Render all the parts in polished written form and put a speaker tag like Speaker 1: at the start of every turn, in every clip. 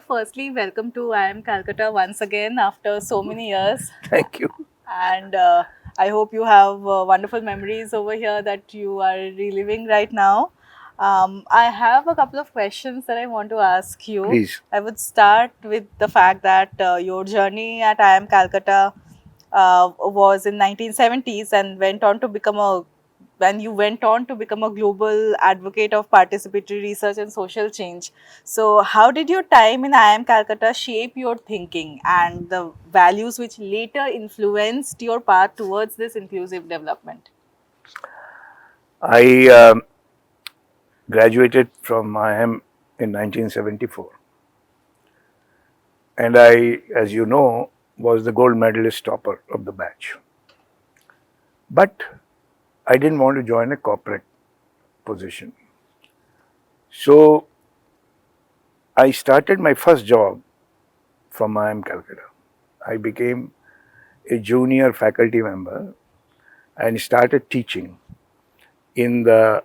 Speaker 1: firstly, welcome to IIM Calcutta once again after so many years.
Speaker 2: Thank you.
Speaker 1: And I hope you have wonderful memories over here that you are reliving right now. I have a couple of questions that I want to ask you.
Speaker 2: Please.
Speaker 1: I would start with the fact that your journey at IIM Calcutta was in 1970s and went on to become a when you went on to become a global advocate of participatory research and social change. So, how did your time in IIM Calcutta shape your thinking and the values which later influenced your path towards this inclusive development?
Speaker 2: I graduated from IIM in 1974, and I, as you know, was the gold medalist topper of the batch. But I didn't want to join a corporate position. So I started my first job from IIM Calcutta. I became a junior faculty member and started teaching in the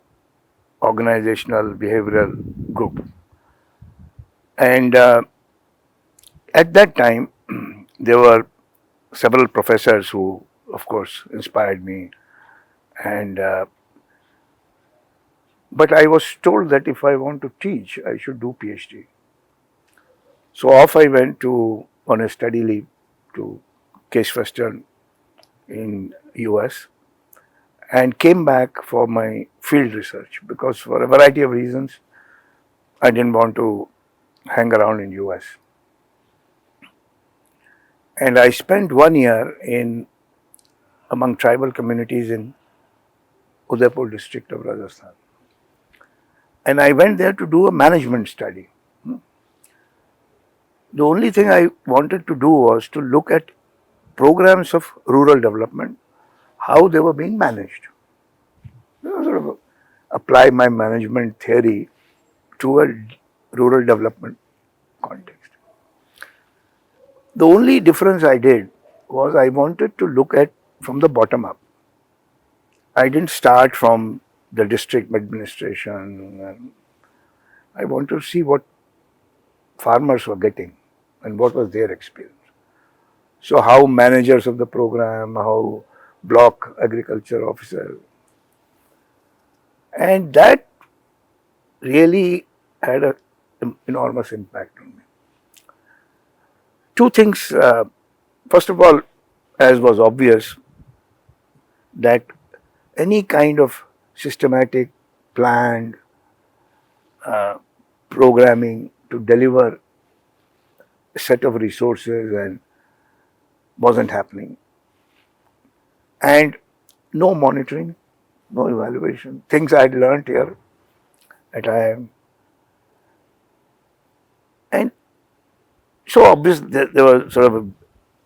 Speaker 2: organizational behavioral group. And at that time, there were several professors who, of course, inspired me. And but I was told that if I want to teach, I should do PhD. So off I went to on a study leave to Case Western in US and came back for my field research because for a variety of reasons I didn't want to hang around in US. And I spent 1 year in among tribal communities in Udaipur district of Rajasthan. And I went there to do a management study. The only thing I wanted to do was to look at programs of rural development, how they were being managed. Sort of apply my management theory to a rural development context. The only difference I did was I wanted to look at from the bottom up. I didn't start from the district administration. And I wanted to see what farmers were getting and what was their experience. So how managers of the program, how block agriculture officer, and that really had an enormous impact on me. Two things. First of all, as was obvious, that any kind of systematic, planned programming to deliver a set of resources and wasn't happening. And no monitoring, no evaluation. Things I had learned here at IIM. And so obvious there was sort of an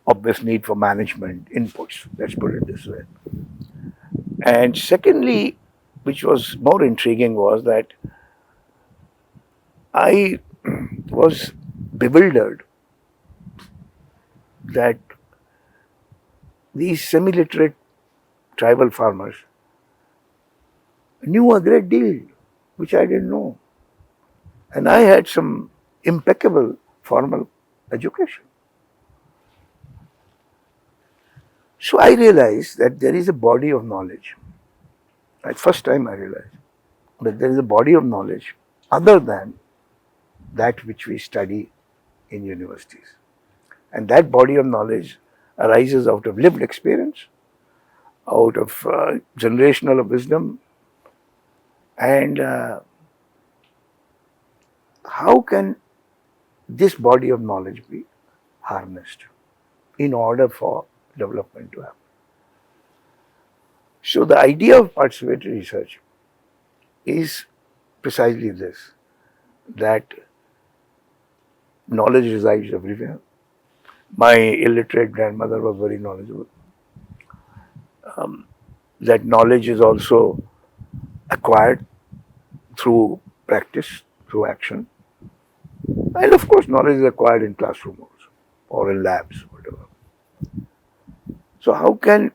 Speaker 2: obvious need for management inputs, let's put it this way. And secondly, which was more intriguing, was that I was bewildered that these semi-literate tribal farmers knew a great deal, which I didn't know. And I had some impeccable formal education. So I realized that there is a body of knowledge. At first time I realized that there is a body of knowledge other than that which we study in universities. And that body of knowledge arises out of lived experience, out of generational wisdom, and how can this body of knowledge be harnessed in order for development to happen? So the idea of participatory research is precisely this, that knowledge resides everywhere. My illiterate grandmother was very knowledgeable. That knowledge is also acquired through practice, through action. And of course, knowledge is acquired in classroom also, or in labs, whatever. So how can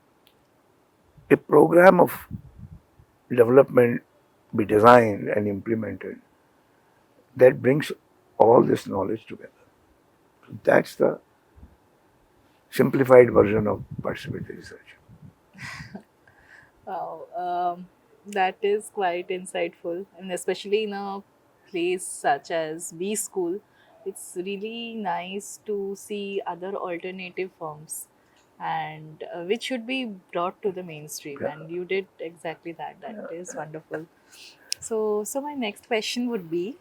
Speaker 2: a program of development be designed and implemented that brings all this knowledge together? That's the simplified version of participatory research.
Speaker 1: Wow, that is quite insightful, and especially in a place such as B School, it's really nice to see other alternative forms, and which should be brought to the mainstream.
Speaker 2: Yeah.
Speaker 1: And you did exactly that. That is wonderful. So my next question would be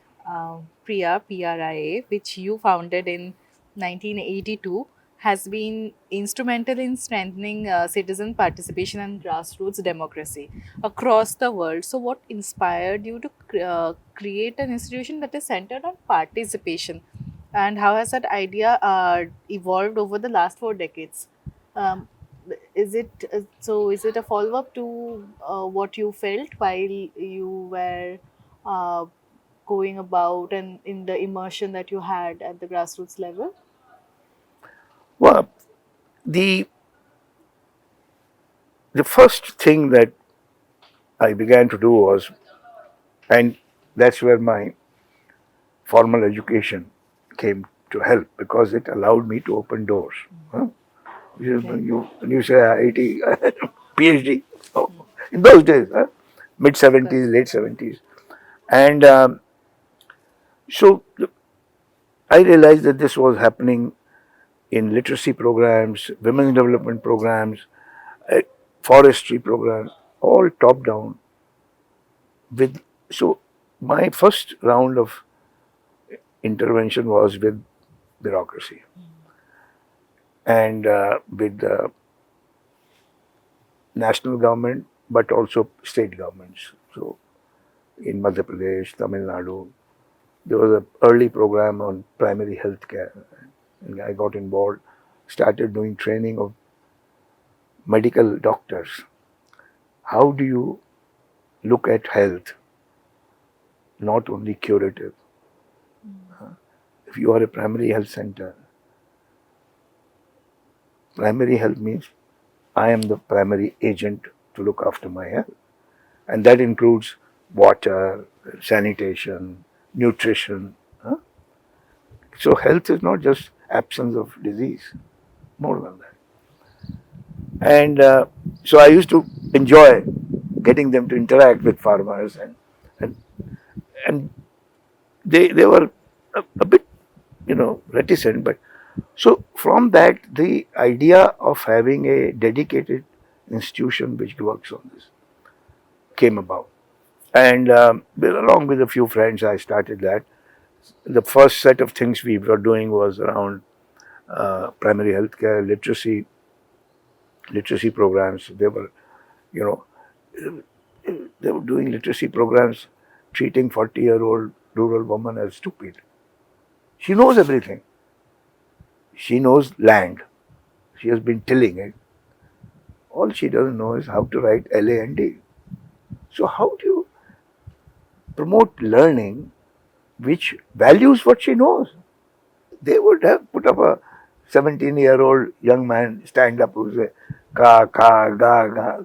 Speaker 1: PRIA, PRIA, which you founded in 1982, has been instrumental in strengthening citizen participation and grassroots democracy across the world. So, what inspired you to create an institution that is centered on participation, and how has that idea evolved over the last 4 decades? Um, is it so? Is it a follow up to what you felt while you were uh, going about and in the immersion that you had at the grassroots level?
Speaker 2: Well, the the first thing that I began to do was, and that's where my formal education came to help because it allowed me to open doors. Huh?
Speaker 1: Okay.
Speaker 2: When you say IIT, PhD, oh, in those days, mid
Speaker 1: Correct.
Speaker 2: 70s, late 70s, and so I realized that this was happening in literacy programs, women's development programs, uh, forestry programs, all top down. With so my first round of intervention was with bureaucracy and with the national government, but also state governments. So in Madhya Pradesh, Tamil Nadu, there was an early program on primary health care, and I got involved, started doing training of medical doctors. How do you look at health, not only curative? If you are a primary health center, primary health means I am the primary agent to look after my health. And that includes water, sanitation, nutrition. Huh? So health is not just absence of disease, more than that. And so I used to enjoy getting them to interact with farmers, and, and they were a bit, reticent. But so from that, the idea of having a dedicated institution which works on this came about. And along with a few friends, I started that. The first set of things we were doing was around primary healthcare, literacy programs. You know, they were doing literacy programs, treating 40-year-old rural woman as stupid. She knows everything. She knows land. She has been tilling it. All she doesn't know is how to write LAND. So how do you promote learning which values what she knows? They would have put up a 17-year-old young man stand up who say ka ka ga ga.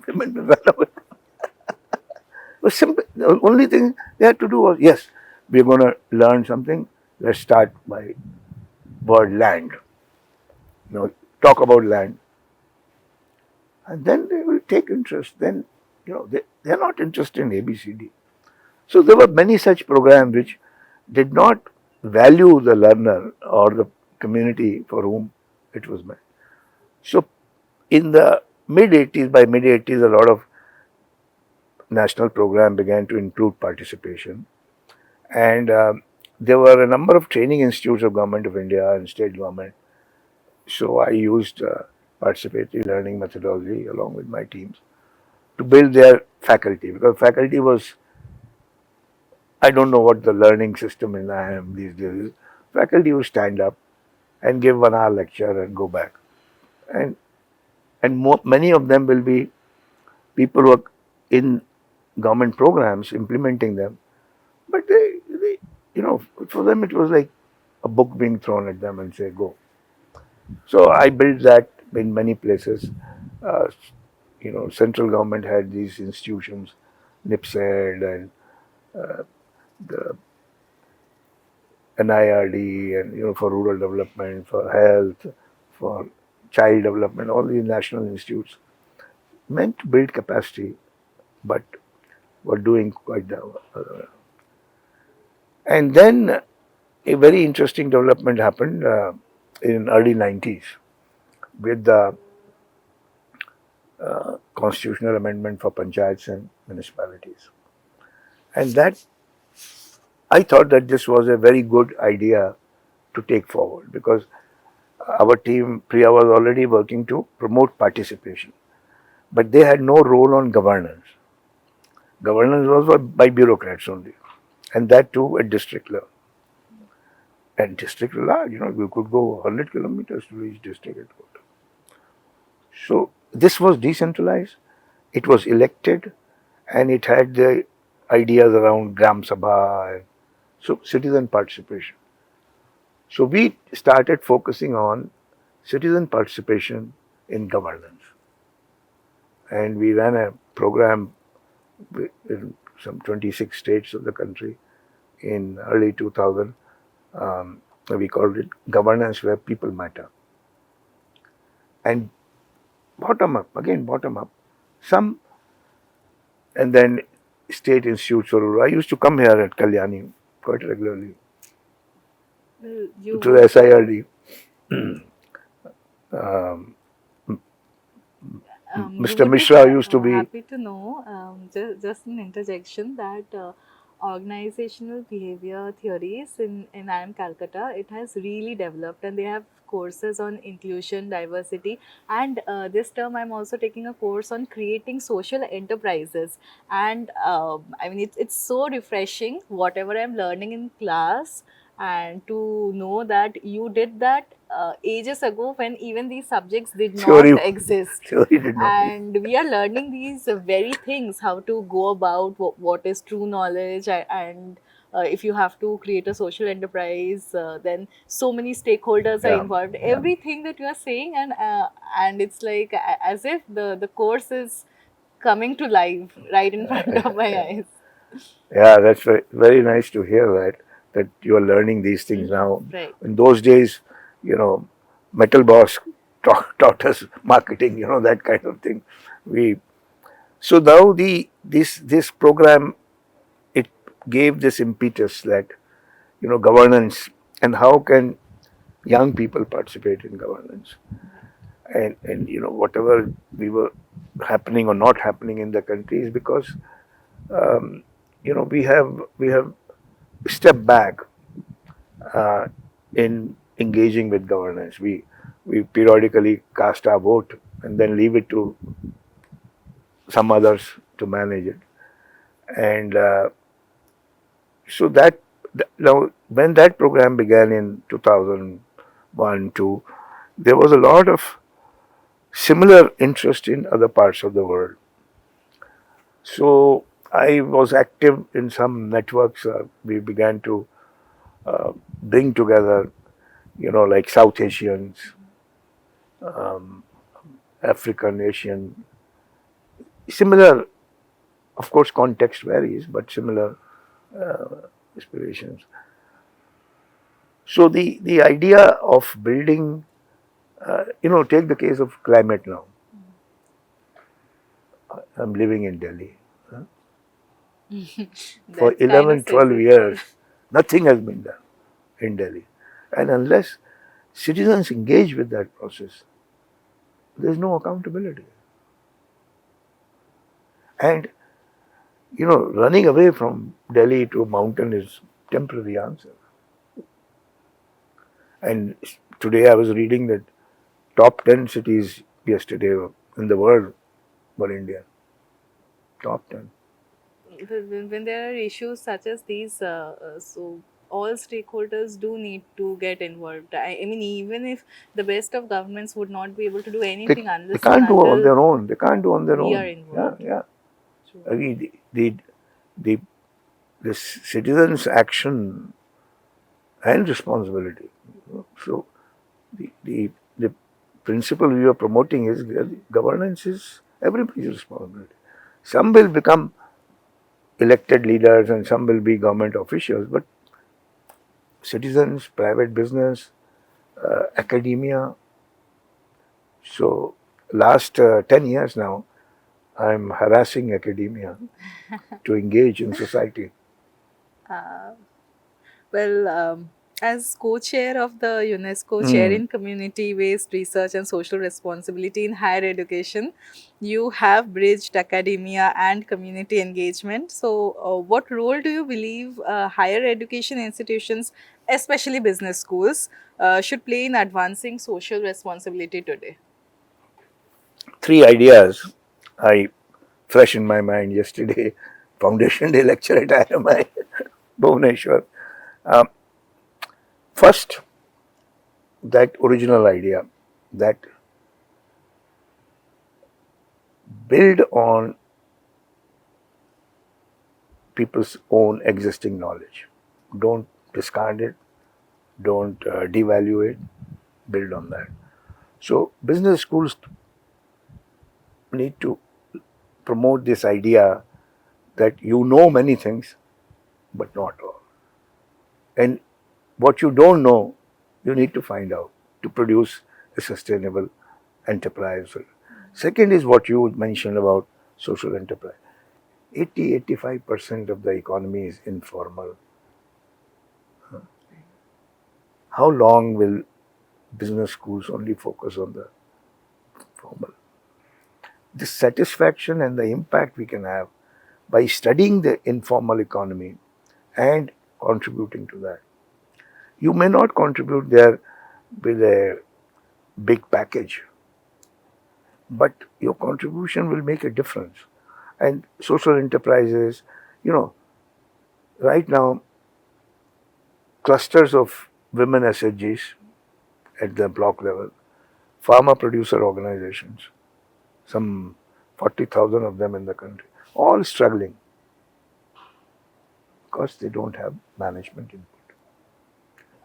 Speaker 2: Women will run away. It was simple. The only thing they had to do was, yes, we're going to learn something. Let's start by word land. Talk about land, and then they will take interest. Then they're not interested in ABCD. So there were many such programs which did not value the learner or the community for whom it was meant. So in the mid 80s, by mid 80s, a lot of national program began to include participation, and there were a number of training institutes of Government of India and state government. So I used participatory learning methodology along with my teams to build their faculty, because faculty was, I don't know what the learning system in IIM these days is. Faculty would stand up and give 1 hour lecture and go back, and many of them will be people who are in government programs implementing them, but for them it was like a book being thrown at them and say go. So I built that in many places. Uh, Central government had these institutions, NIPSED and the NIRD and for rural development, for health, for child development, all these national institutes meant to build capacity, but were doing quite the. And then a very interesting development happened in early 90s with the constitutional amendment for panchayats and municipalities. And that I thought that this was a very good idea to take forward because our team, PRIA, was already working to promote participation. But they had no role on governance. Governance was by bureaucrats only, and that too at district level. And district level, you could go 100 kilometers to reach district headquarters. So this was decentralized, it was elected, and it had the ideas around Gram Sabha, and so citizen participation. So we started focusing on citizen participation in governance. And we ran a program in some 26 states of the country in early 2000. We called it Governance Where People Matter. And bottom up. Some, and then state institutes. I used to come here at Kalyani quite regularly
Speaker 1: Well,
Speaker 2: to the SIRD.
Speaker 1: You
Speaker 2: Mr.
Speaker 1: would be
Speaker 2: Mishra used to be.
Speaker 1: happy to know, just an interjection, that organizational behavior theories in IIM Calcutta, it has really developed, and they have courses on inclusion, diversity, and this term I'm also taking a course on creating social enterprises. And I mean, it's so refreshing, whatever I'm learning in class, and to know that you did that ages ago when even these subjects did not
Speaker 2: Theory,
Speaker 1: exist.
Speaker 2: theory did not.
Speaker 1: And we are learning these very things, how to go about what is true knowledge, and if you have to create a social enterprise, then so many stakeholders are
Speaker 2: Yeah,
Speaker 1: involved,
Speaker 2: yeah,
Speaker 1: everything that you are saying. And it's like as if the course is coming to life right in front of my
Speaker 2: yeah.
Speaker 1: eyes.
Speaker 2: Yeah, that's very, very nice to hear that you are learning these things now.
Speaker 1: Right.
Speaker 2: In those days, you know, Metal Boss taught us marketing, that kind of thing. We so now this program, it gave this impetus that governance, and how can young people participate in governance, and whatever we were happening or not happening in the country is because we have stepped back in engaging with governance. We periodically cast our vote and then leave it to some others to manage it. And so now when that program began in 2001, 2, there was a lot of similar interest in other parts of the world. So I was active in some networks. We began to bring together, like South Asians, African, Asian, similar. Of course, context varies, but similar aspirations. So the idea of building, take the case of climate now. I'm living in Delhi. For
Speaker 1: That kind of
Speaker 2: 11,
Speaker 1: says
Speaker 2: 12
Speaker 1: it all.
Speaker 2: years, nothing has been done in Delhi. And unless citizens engage with that process, there's no accountability. And, running away from Delhi to a mountain is temporary answer. And today I was reading that top 10 cities yesterday in the world were Indian. Top 10.
Speaker 1: When there are issues such as these, so all stakeholders do need to get involved. I mean, even if the best of governments would not be able to do
Speaker 2: They,
Speaker 1: anything
Speaker 2: they
Speaker 1: unless and
Speaker 2: can't do on
Speaker 1: until
Speaker 2: their own. They can't do on their
Speaker 1: we are
Speaker 2: own. Yeah,
Speaker 1: involved.
Speaker 2: yeah.
Speaker 1: True.
Speaker 2: I mean, the, the citizens' action and responsibility. So the principle we are promoting is governance is everybody's responsibility. Some will become elected leaders and some will be government officials, but citizens, private business, academia. So last 10 years now, I'm harassing academia to engage in society.
Speaker 1: Uh, Well, as co-chair of the UNESCO Chair
Speaker 2: Mm.
Speaker 1: in Community-Based Research and Social Responsibility in Higher Education, you have bridged academia and community engagement. So, what role do you believe higher education institutions, especially business schools, should play in advancing social responsibility today?
Speaker 2: Three ideas I fresh in my mind yesterday. Foundation Day lecture at IIM, Bhubaneswar. Um, First, that original idea that build on people's own existing knowledge. Don't discard it, don't devalue it, build on that. So, business schools need to promote this idea that you know many things, but not all. And what you don't know, you need to find out to produce a sustainable enterprise. Second is what you mentioned about social enterprise. 85% of the economy is informal. How long will business schools only focus on the formal? The satisfaction and the impact we can have by studying the informal economy and contributing to that. You may not contribute there with a big package, but your contribution will make a difference. And social enterprises, you know, right now, clusters of women SHGs at the block level, farmer producer organizations, some 40,000 of them in the country, all struggling because they don't have management input.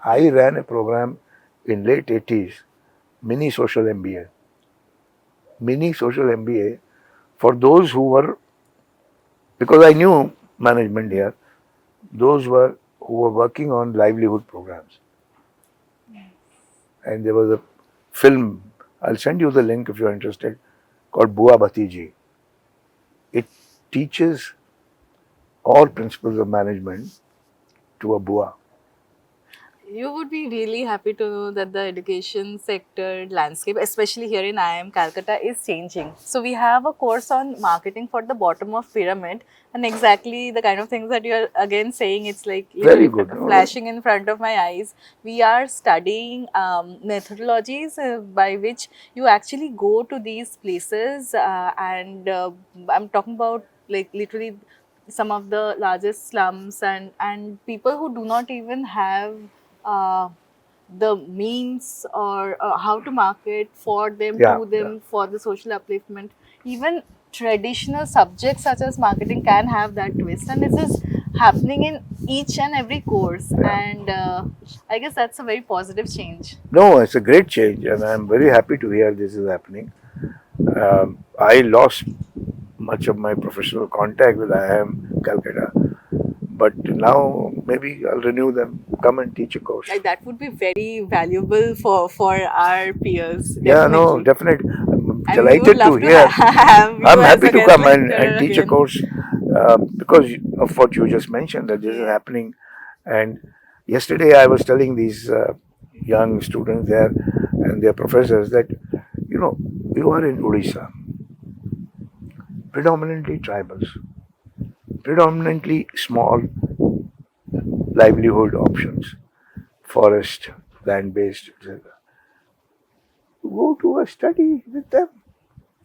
Speaker 2: I ran a program in late 80s, mini social MBA. Mini social MBA for those who were, because I knew management here, those were who were working on livelihood programs. And there was a film, I'll send you the link if you're interested, called Bua Bhatiji. It teaches all principles of management to a Bua.
Speaker 1: You would be really happy to know that the education sector landscape, especially here in IIM Calcutta, is changing. So we have a course on marketing for the bottom of pyramid, and exactly the kind of things that you're again saying, it's like
Speaker 2: Very
Speaker 1: literally
Speaker 2: good. No?
Speaker 1: flashing in front of my eyes. We are studying methodologies by which you actually go to these places, and I'm talking about like literally some of the largest slums and people who do not even have uh, the means or how to market for them,
Speaker 2: Yeah,
Speaker 1: to
Speaker 2: yeah,
Speaker 1: them, for the social upliftment. Even traditional subjects such as marketing can have that twist, and this is happening in each and every course.
Speaker 2: yeah.
Speaker 1: And I guess that's a very positive change.
Speaker 2: No, it's a great change, and I'm very happy to hear this is happening. I lost much of my professional contact with IIM Calcutta, but now maybe I'll renew them. Come and teach a course.
Speaker 1: Like that would be very valuable for our peers,
Speaker 2: Yeah, no,
Speaker 1: definitely.
Speaker 2: definitely. I'm
Speaker 1: And we would
Speaker 2: delighted to
Speaker 1: love to
Speaker 2: hear.
Speaker 1: have you
Speaker 2: I'm
Speaker 1: as
Speaker 2: happy
Speaker 1: a
Speaker 2: to
Speaker 1: guest
Speaker 2: come and
Speaker 1: lecturer
Speaker 2: teach a
Speaker 1: again.
Speaker 2: course because of what you just mentioned that this is
Speaker 1: Yeah.
Speaker 2: happening. And yesterday I was telling these young students there and their professors that, you know, you are in Odisha, predominantly tribals, predominantly small livelihood options, forest, land based, etc. Go to a study with them.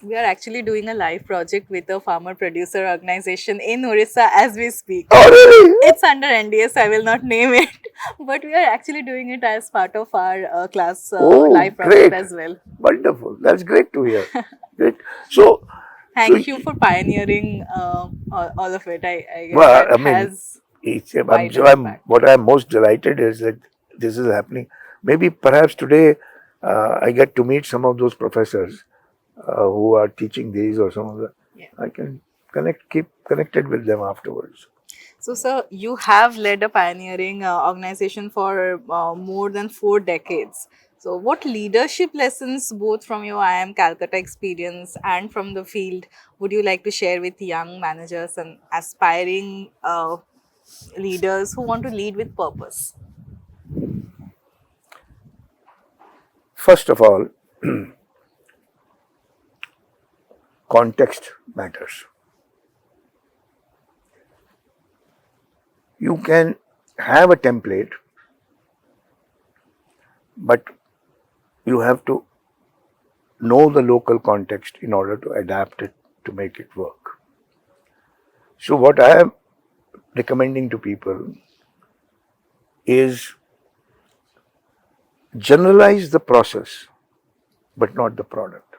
Speaker 1: We are actually doing a live project with a farmer producer organization in Orissa as we speak.
Speaker 2: Oh, really?
Speaker 1: It's under NDA, so I will not name it, but we are actually doing it as part of our class
Speaker 2: Oh,
Speaker 1: live project
Speaker 2: great.
Speaker 1: as well.
Speaker 2: Wonderful. That's great to hear. Great. So, so,
Speaker 1: Thank you for pioneering all of it. I guess
Speaker 2: well,
Speaker 1: that
Speaker 2: I mean,
Speaker 1: has
Speaker 2: I'm,
Speaker 1: quite
Speaker 2: so
Speaker 1: an
Speaker 2: I'm,
Speaker 1: impact.
Speaker 2: what I'm most delighted is that this is happening. Maybe perhaps today I get to meet some of those professors who are teaching these or some of the,
Speaker 1: Yeah.
Speaker 2: I can keep connected with them afterwards.
Speaker 1: So, sir, you have led a pioneering organization for more than 4 decades. So, what leadership lessons, both from your IIM Calcutta experience and from the field, would you like to share with young managers and aspiring leaders who want to lead with purpose?
Speaker 2: First of all, context matters. You can have a template, but you have to know the local context in order to adapt it to make it work. So, what I am recommending to people is generalize the process, but not the product.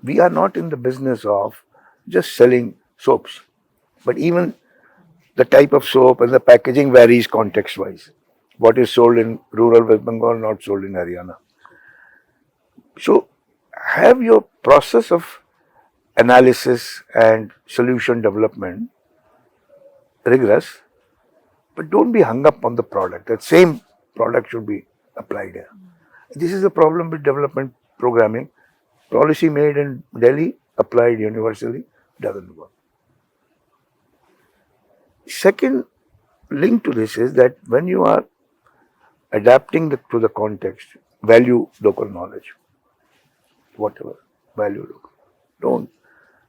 Speaker 2: We are not in the business of just selling soaps, but even the type of soap and the packaging varies context wise. What is sold in rural West Bengal, not sold in Haryana. So, have your process of analysis and solution development rigorous, but don't be hung up on the product. That same product should be applied here. This is the problem with development programming. Policy made in Delhi, applied universally, doesn't work. Second link to this is that when you are adapting to the context, value local knowledge, whatever, value local.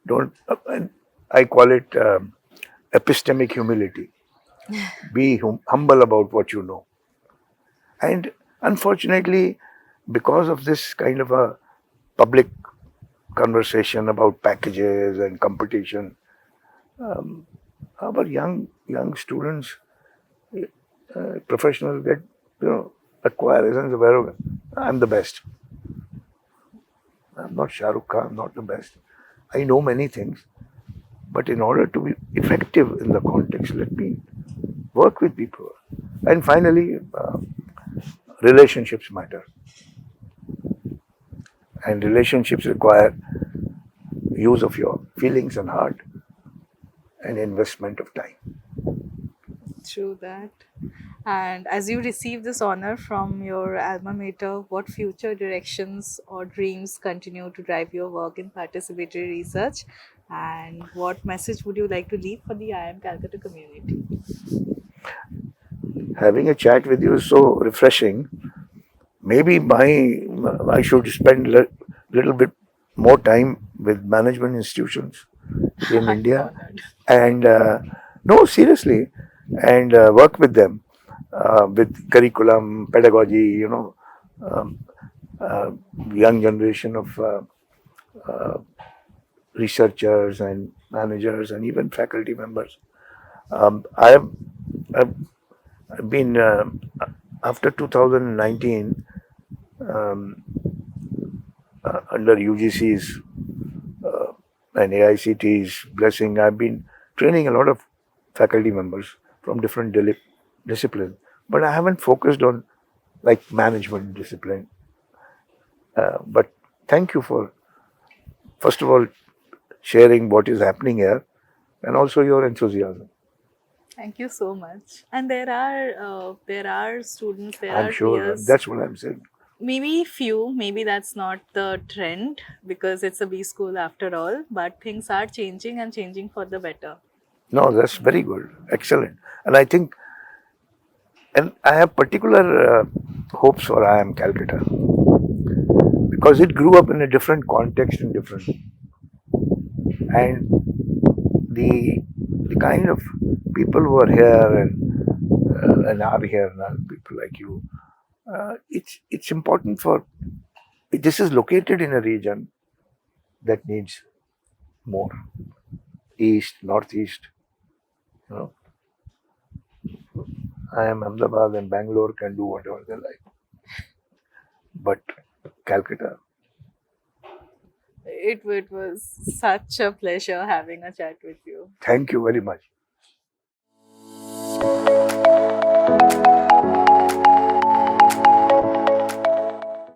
Speaker 2: Don't, and I call it epistemic humility. Be humble about what you know. And unfortunately, because of this kind of a public conversation about packages and competition, our young students, professionals get acquire a sense of arrogance. I'm the best. I'm not Shah Rukh Khan. I'm not the best. I know many things, but in order to be effective in the context, let me work with people. And finally, relationships matter, and relationships require use of your feelings and heart and investment of time.
Speaker 1: True that. And as you receive this honor from your alma mater, what future directions or dreams continue to drive your work in participatory research? And what message would you like to leave for the IIM Calcutta community?
Speaker 2: Having a chat with you is so refreshing. Maybe I should spend little bit more time with management institutions in
Speaker 1: I'm
Speaker 2: India,
Speaker 1: honored.
Speaker 2: and no, seriously, and work with them with curriculum, pedagogy. Um, uh, Young generation of researchers and managers and even faculty members. I have I've, I've been after 2019 um, under UGC's and AICT's blessing. I've been training a lot of faculty members from different disciplines, but I haven't focused on like management discipline. But thank you for first of all sharing what is happening here and also your enthusiasm.
Speaker 1: Thank you so much. And there are students, there
Speaker 2: I'm
Speaker 1: are
Speaker 2: sure
Speaker 1: peers,
Speaker 2: that's what I'm saying.
Speaker 1: maybe few, maybe that's not the trend because it's a B school after all, but things are changing and changing for the better.
Speaker 2: No, that's very good, excellent, and I think, and I have particular hopes for IIM Calcutta because it grew up in a different context and different, and the the kind of people who are here and are here now, people like you, it's important for. This is located in a region that needs more. East, northeast, you know. I am Ahmedabad and Bangalore can do whatever they like, but Calcutta.
Speaker 1: It was such a pleasure having a chat with you.
Speaker 2: Thank you very much.